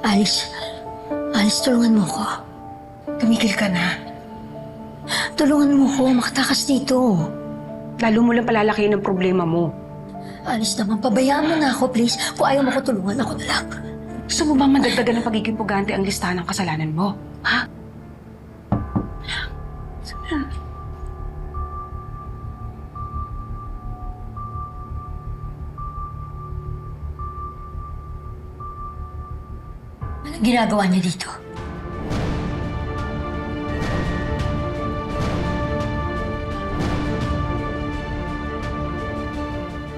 Alice, Alice, tulungan mo ko. Tumigil ka na. Tulungan mo ko, makatakas dito. Lalo mo lang palalakihin ang problema mo. Alice naman, pabayaan mo na ako, please. Kung ayaw mo ko tulungan, ako na lang. Gusto mo bang madagdagan ng pagiging pugante ang listahan ng kasalanan mo? Ha? Anong ginagawa niya dito?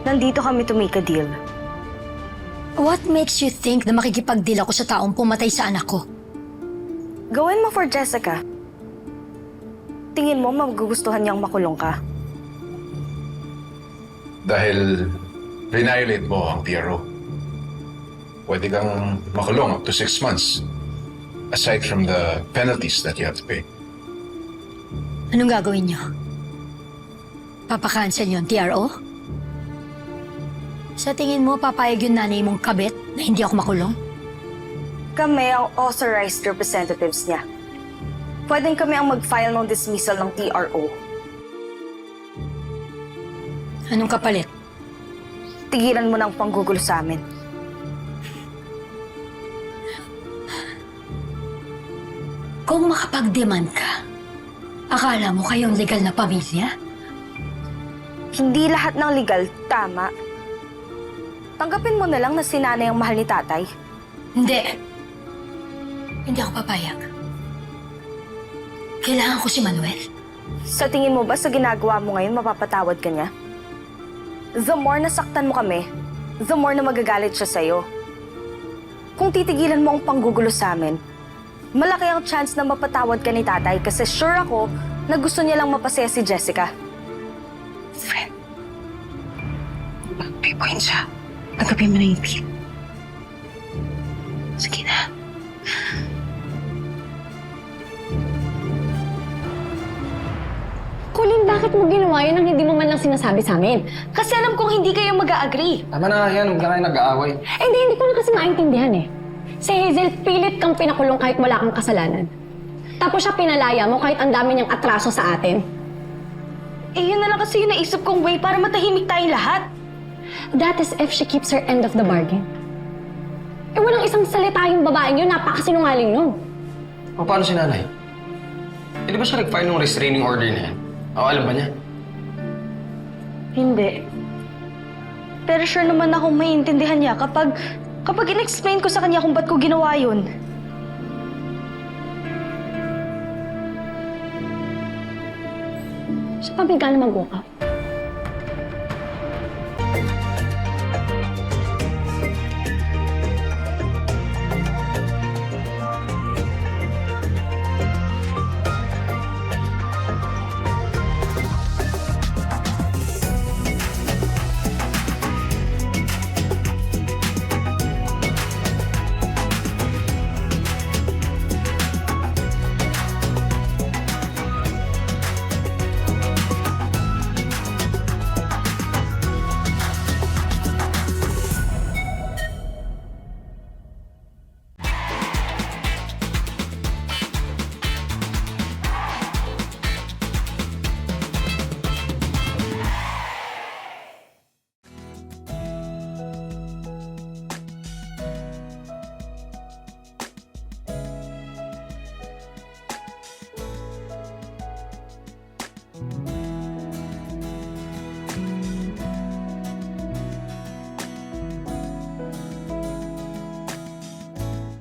Nandito kami to make a deal. What makes you think na makikipag-deal ako sa taong pumatay sa anak ko? Gawin mo for Jessica. Tingin mo magugustuhan niyang makulong ka? Dahil violate mo ang PRO. Pwede kang makulong up to 6 months. Aside from the penalties that you have to pay. Anong gagawin niyo? Papakancel niyo ang TRO? Sa tingin mo, papayag yung nanay mong kabit na hindi ako makulong? Kami ang authorized representatives niya. Pwedeng kami ang mag-file ng dismissal ng TRO. Anong kapalit? Tigilan mo ng panggugulo sa amin. Kung makapag-demand ka, akala mo kayong legal na pamilya? Hindi lahat ng legal tama. Tanggapin mo na lang na si nanay ang mahal ni tatay. Hindi. Hindi ako papayag. Kailangan ko si Manuel. Sa tingin mo ba sa ginagawa mo ngayon mapapatawad ka niya? The more nasaktan mo kami, the more na magagalit siya sa'yo. Kung titigilan mo ang panggugulo sa amin, malaki ang chance na mapatawad ka ni tatay kasi sure ako na gusto niya lang mapasaya si Jessica. Fred. May point siya. Tanggapin mo na yung deal. Sige na. Colin, bakit mo ginawa yun nang hindi mo man lang sinasabi sa amin? Kasi alam kong hindi kayo mag-a-agree. Tama na nga yan, huwag na kayo nag-aaway. Hindi ko na kasi maintindihan eh. Si Hazel, pilit kang pinakulong kahit wala kang kasalanan. Tapos siya pinalaya mo kahit ang dami niyang atraso sa atin. Eh yun na lang kasi yung naisip kong way para matahimik tayong lahat. That is if she keeps her end of the bargain. Eh walang isang salita yung babaeng yun, napakasinungaling no. O paano si nanay? Eh, di ba siya nag-file ng restraining order na yan? O, alam ba niya? Hindi. Pero sure naman akong maiintindihan niya kapag in-explain ko sa kanya kung ba't ko ginawa yun. Siya pa bigla na mag-walk out.